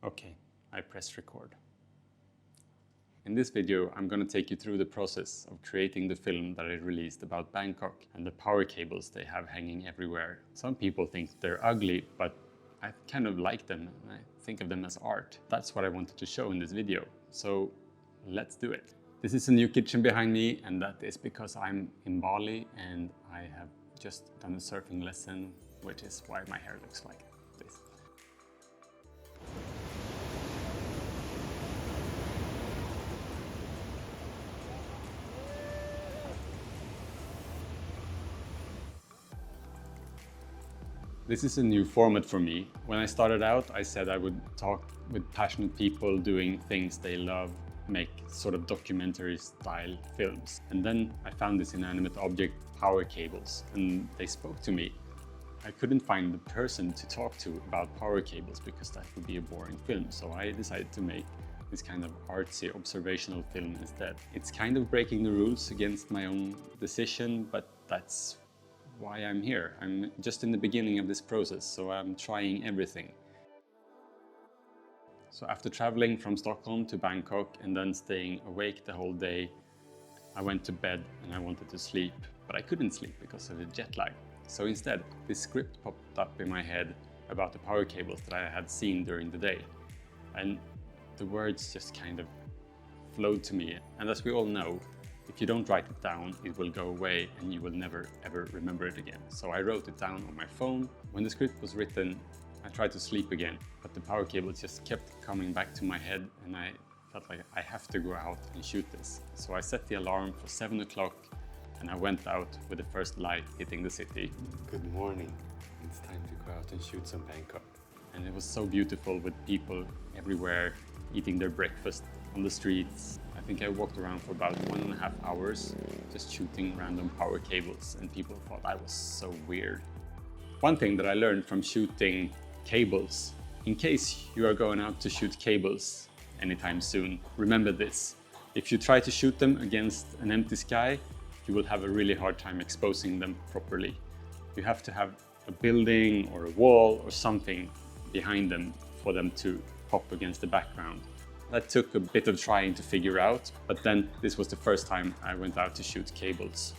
Okay, I press record. In this video, I'm going to take you through the process of creating the film that I released about Bangkok and the power cables they have hanging everywhere. Some people think they're ugly, but I kind of like them and I think of them as art. That's what I wanted to show in this video. So let's do it. This is a new kitchen behind me, and that is because I'm in Bali and I have just done a surfing lesson, which is why my hair looks like this. This is a new format for me. When I started out, I said I would talk with passionate people doing things they love, make sort of documentary style films. And then I found this inanimate object, power cables, and they spoke to me. I couldn't find the person to talk to about power cables because that would be a boring film. So I decided to make this kind of artsy observational film instead. It's kind of breaking the rules against my own decision, but that's why I'm here. I'm just in the beginning of this process, so I'm trying everything. So after traveling from Stockholm to Bangkok and then staying awake the whole day, I went to bed and I wanted to sleep, but I couldn't sleep because of the jet lag. So instead, this script popped up in my head about the power cables that I had seen during the day. And the words just kind of flowed to me. And as we all know, if you don't write it down, it will go away and you will never ever remember it again. So I wrote it down on my phone. When the script was written, I tried to sleep again, but the power cables just kept coming back to my head and I felt like I have to go out and shoot this. So I set the alarm for 7 o'clock and I went out with the first light hitting the city. Good morning. It's time to go out and shoot some Bangkok. And it was so beautiful with people everywhere eating their breakfast on the streets. I think I walked around for about 1.5 hours just shooting random power cables, and people thought I was so weird. One thing that I learned from shooting cables, in case you are going out to shoot cables anytime soon, remember this. If you try to shoot them against an empty sky, you will have a really hard time exposing them properly. You have to have a building or a wall or something behind them for them to pop against the background. That took a bit of trying to figure out, but then this was the first time I went out to shoot cables.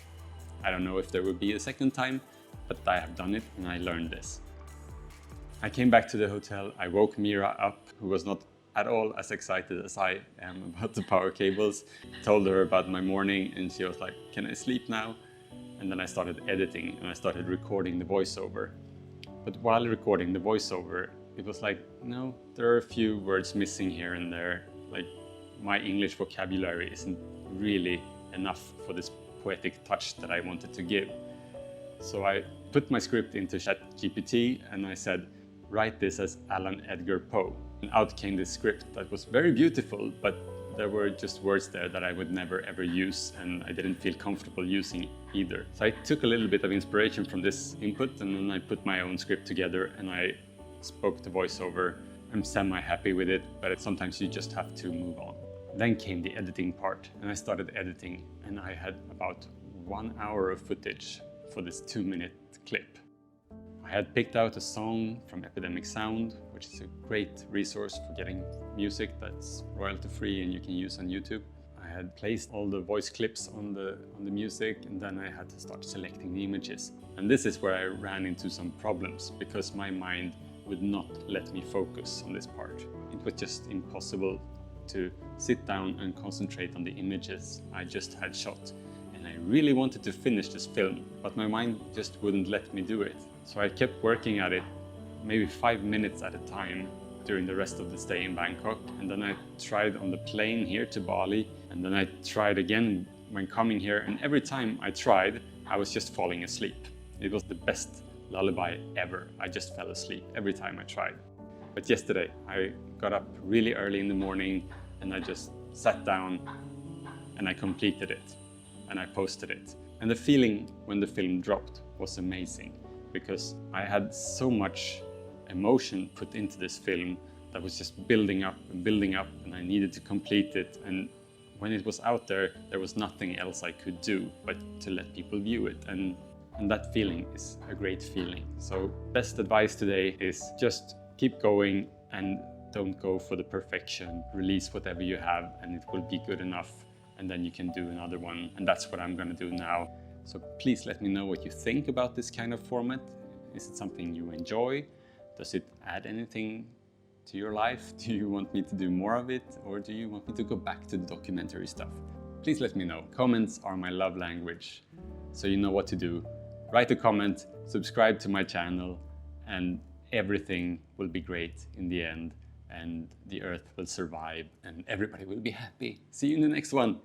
I don't know if there will be a second time, but I have done it and I learned this. I came back to the hotel, I woke Mira up, who was not at all as excited as I am about the power cables. Told her about my morning and she was like, "Can I sleep now?" And then I started editing and I started recording the voiceover. But while recording the voiceover, it was like, no, there are a few words missing here and there. Like, my English vocabulary isn't really enough for this poetic touch that I wanted to give. So I put my script into ChatGPT and I said, write this as Alan Edgar Poe. And out came this script that was very beautiful, but there were just words there that I would never ever use and I didn't feel comfortable using either. So I took a little bit of inspiration from this input and then I put my own script together and I spoke the voiceover. I'm semi-happy with it, but sometimes you just have to move on. Then came the editing part and I started editing and I had about 1 hour of footage for this 2-minute clip. I had picked out a song from Epidemic Sound, which is a great resource for getting music that's royalty-free and you can use on YouTube. I had placed all the voice clips on the music and then I had to start selecting the images. And this is where I ran into some problems because my mind would not let me focus on this part. It was just impossible to sit down and concentrate on the images I just had shot. And I really wanted to finish this film, but my mind just wouldn't let me do it. So I kept working at it, maybe 5 minutes at a time during the rest of the stay in Bangkok. And then I tried on the plane here to Bali, and then I tried again when coming here. And every time I tried, I was just falling asleep. It was the best lullaby ever. I just fell asleep every time I tried. But yesterday, I got up really early in the morning and I just sat down and I completed it and I posted it. And the feeling when the film dropped was amazing because I had so much emotion put into this film that was just building up and I needed to complete it. And when it was out there, there was nothing else I could do but to let people view it. And that feeling is a great feeling. So best advice today is just keep going and Don't go for the perfection. Release whatever you have and it will be good enough. And then you can do another one. And that's what I'm going to do now. So please let me know what you think about this kind of format. Is it something you enjoy? Does it add anything to your life? Do you want me to do more of it? Or do you want me to go back to the documentary stuff? Please let me know. Comments are my love language. So you know what to do. Write a comment, subscribe to my channel, and everything will be great in the end. And the earth will survive and everybody will be happy. See you in the next one.